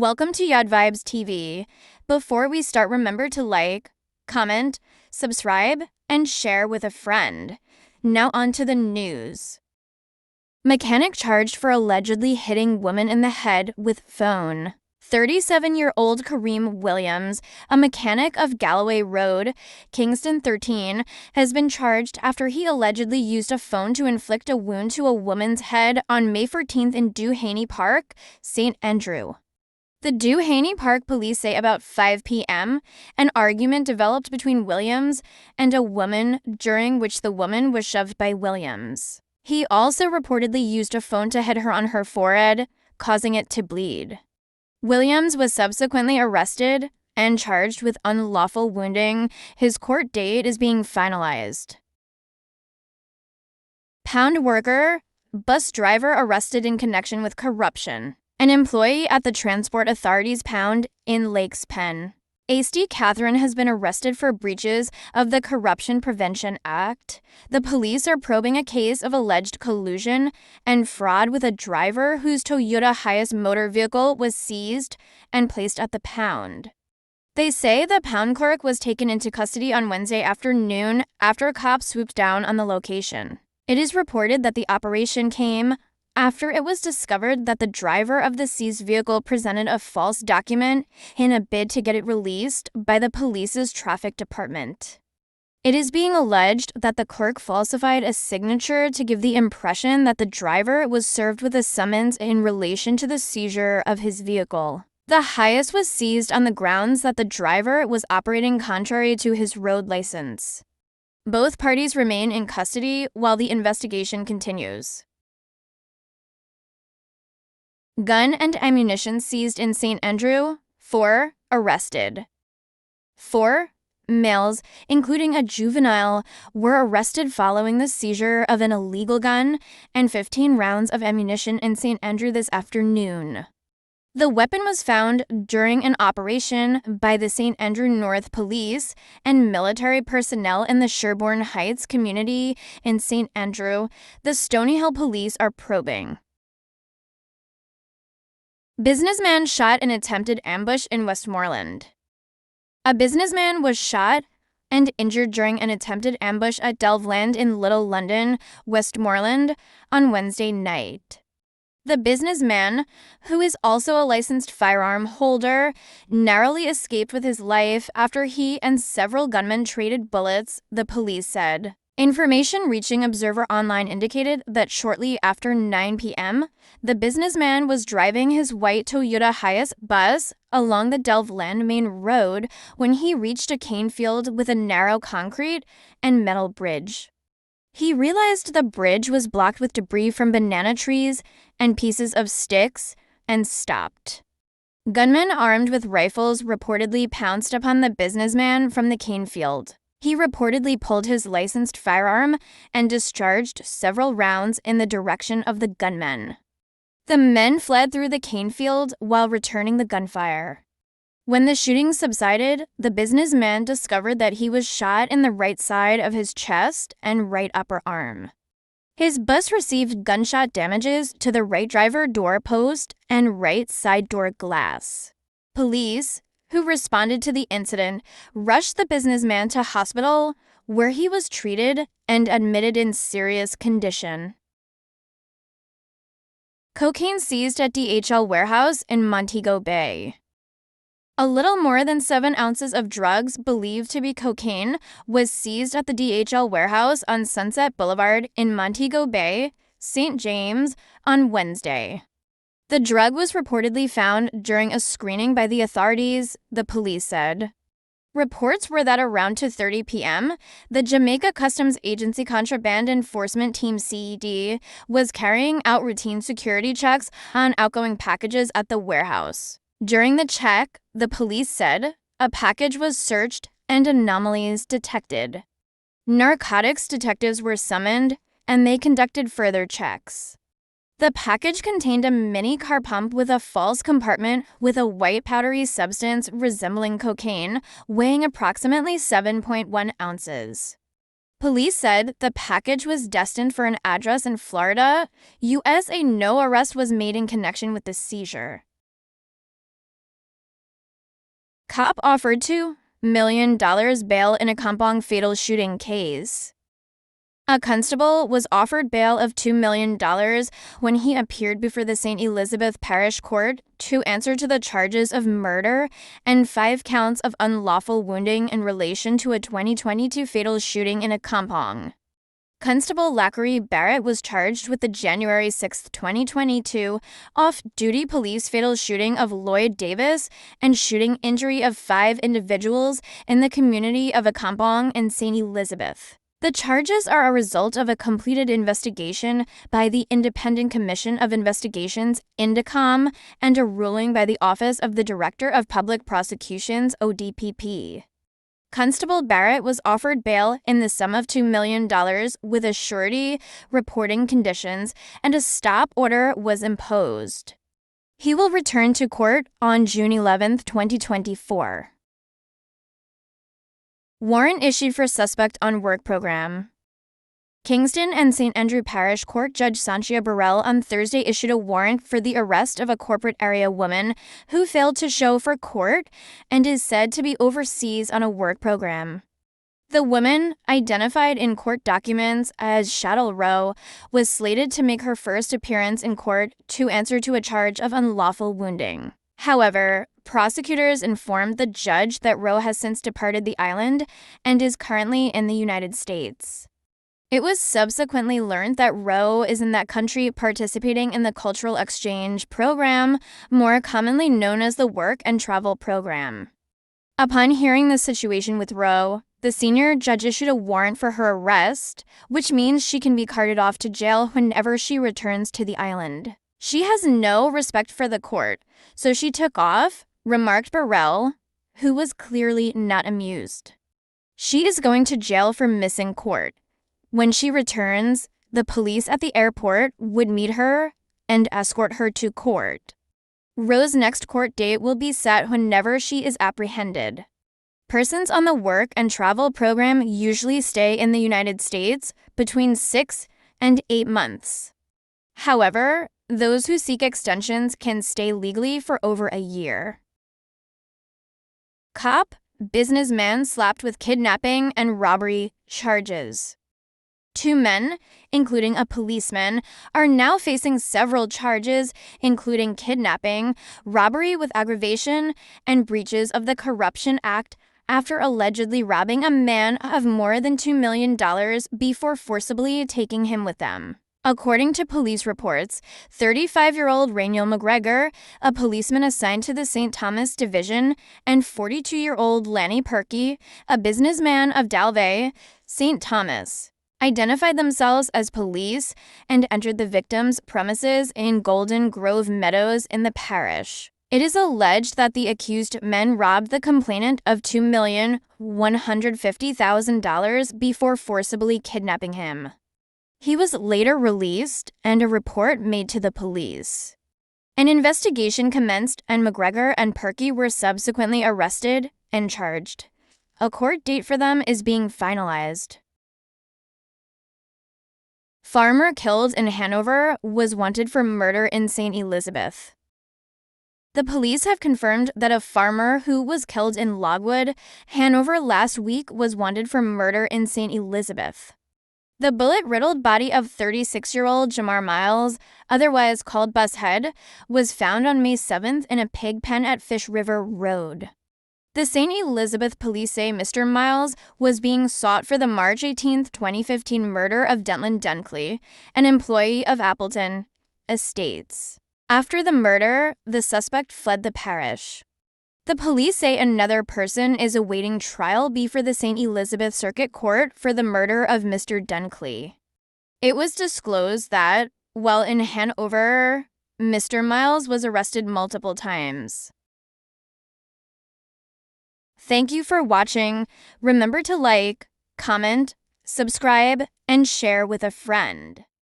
Welcome to Yawdvybz TV. Before we start, remember to like, comment, subscribe, and share with a friend. Now on to the news. Mechanic charged for allegedly hitting woman in the head with phone. 37-year-old Kareem Williams, a mechanic of Galloway Road, Kingston 13, has been charged after he allegedly used a phone to inflict a wound to a woman's head on May 14th in Duhaney Park, St. Andrew. The Duhaney Park police say about 5 p.m., an argument developed between Williams and a woman during which the woman was shoved by Williams. He also reportedly used a phone to hit her on her forehead, causing it to bleed. Williams was subsequently arrested and charged with unlawful wounding. His court date is being finalized. Pound worker, bus driver arrested in connection with corruption. An employee at the Transport Authority's Pound in Lakes Penn. A.C. Catherine has been arrested for breaches of the Corruption Prevention Act. The police are probing a case of alleged collusion and fraud with a driver whose Toyota Hiace motor vehicle was seized and placed at the Pound. They say the Pound clerk was taken into custody on Wednesday afternoon after cops swooped down on the location. It is reported that the operation came after it was discovered that the driver of the seized vehicle presented a false document in a bid to get it released by the police's traffic department. It is being alleged that the clerk falsified a signature to give the impression that the driver was served with a summons in relation to the seizure of his vehicle. The Hiace was seized on the grounds that the driver was operating contrary to his road license. Both parties remain in custody while the investigation continues. Gun and ammunition seized in St. Andrew. 4 arrested. 4 males, including a juvenile, were arrested following the seizure of an illegal gun and 15 rounds of ammunition in St. Andrew this afternoon. The weapon was found during an operation by the St. Andrew North Police and military personnel in the Sherborne Heights community in St. Andrew. The Stony Hill police are probing. Businessman shot in attempted ambush in Westmoreland. A businessman was shot and injured during an attempted ambush at Delveland in Little London, Westmoreland, on Wednesday night. The businessman, who is also a licensed firearm holder, narrowly escaped with his life after he and several gunmen traded bullets, the police said. Information reaching Observer Online indicated that shortly after 9 p.m., the businessman was driving his white Toyota Hiace bus along the Delveland Main Road when he reached a cane field with a narrow concrete and metal bridge. He realized the bridge was blocked with debris from banana trees and pieces of sticks and stopped. Gunmen armed with rifles reportedly pounced upon the businessman from the cane field. He reportedly pulled his licensed firearm and discharged several rounds in the direction of the gunmen. The men fled through the cane field while returning the gunfire. When the shooting subsided, the businessman discovered that he was shot in the right side of his chest and right upper arm. His bus received gunshot damages to the right driver door post and right side door glass. Police, who responded to the incident, rushed the businessman to hospital, where he was treated and admitted in serious condition. Cocaine seized at DHL warehouse in Montego Bay. A little more than 7 ounces of drugs believed to be cocaine was seized at the DHL warehouse on Sunset Boulevard in Montego Bay, St. James, on Wednesday. The drug was reportedly found during a screening by the authorities, the police said. Reports were that around 2:30 p.m., the Jamaica Customs Agency Contraband Enforcement Team CED was carrying out routine security checks on outgoing packages at the warehouse. During the check, the police said, a package was searched and anomalies detected. Narcotics detectives were summoned, and they conducted further checks. The package contained a mini car pump with a false compartment with a white powdery substance resembling cocaine, weighing approximately 7.1 ounces. Police said the package was destined for an address in Florida. U.S. A no arrest was made in connection with the seizure. Cop offered $2 million bail in a Kampong fatal shooting case. A constable was offered bail of $2 million when he appeared before the St. Elizabeth Parish Court to answer to the charges of murder and 5 counts of unlawful wounding in relation to a 2022 fatal shooting in a Kampong. Constable Lachary Barrett was charged with the January 6, 2022 off-duty police fatal shooting of Yawdvybz and shooting injury of 5 individuals in the community of a Kampong in St. Elizabeth. The charges are a result of a completed investigation by the Independent Commission of Investigations, INDECOM, and a ruling by the Office of the Director of Public Prosecutions, ODPP. Constable Barrett was offered bail in the sum of $2 million with a surety, reporting conditions, and a stop order was imposed. He will return to court on June 11, 2024. Warrant issued for suspect on work program. Kingston and St. Andrew Parish Court Judge Sanchia Burrell on Thursday issued a warrant for the arrest of a corporate area woman who failed to show for court and is said to be overseas on a work program. The woman, identified in court documents as Chattel Rowe, was slated to make her first appearance in court to answer to a charge of unlawful wounding. However, prosecutors informed the judge that Rowe has since departed the island and is currently in the United States. It was subsequently learned that Rowe is in that country participating in the Cultural Exchange Program, more commonly known as the Work and Travel Program. Upon hearing the situation with Rowe, the senior judge issued a warrant for her arrest, which means she can be carted off to jail whenever she returns to the island. She has no respect for the court, so she took off, remarked Burrell, who was clearly not amused. She is going to jail for missing court. When she returns, the police at the airport would meet her and escort her to court. Rowe's next court date will be set whenever she is apprehended. Persons on the work and travel program usually stay in the United States between 6 and 8 months. However, those who seek extensions can stay legally for over a year. Cop, businessman slapped with kidnapping and robbery charges. 2 men, including a policeman, are now facing several charges, including kidnapping, robbery with aggravation, and breaches of the Corruption Act after allegedly robbing a man of more than $2 million before forcibly taking him with them. According to police reports, 35-year-old Rainiel McGregor, a policeman assigned to the St. Thomas Division, and 42-year-old Lanny Perky, a businessman of Dalvey, St. Thomas, identified themselves as police and entered the victim's premises in Golden Grove Meadows in the parish. It is alleged that the accused men robbed the complainant of $2,150,000 before forcibly kidnapping him. He was later released and a report made to the police. An investigation commenced and McGregor and Perky were subsequently arrested and charged. A court date for them is being finalized. Farmer killed in Hanover was wanted for murder in St. Elizabeth. The police have confirmed that a farmer who was killed in Logwood, Hanover last week was wanted for murder in St. Elizabeth. The bullet-riddled body of 36-year-old Jamar Miles, otherwise called Bushead, was found on May 7th in a pig pen at Fish River Road. The St. Elizabeth police say Mr. Miles was being sought for the March 18, 2015 murder of Dentlin Dunkley, an employee of Appleton Estates. After the murder, the suspect fled the parish. The police say another person is awaiting trial before the St. Elizabeth Circuit Court for the murder of Mr. Dunkley. It was disclosed that, while in Hanover, Mr. Miles was arrested multiple times. Thank you for watching. Remember to like, comment, subscribe, and share with a friend.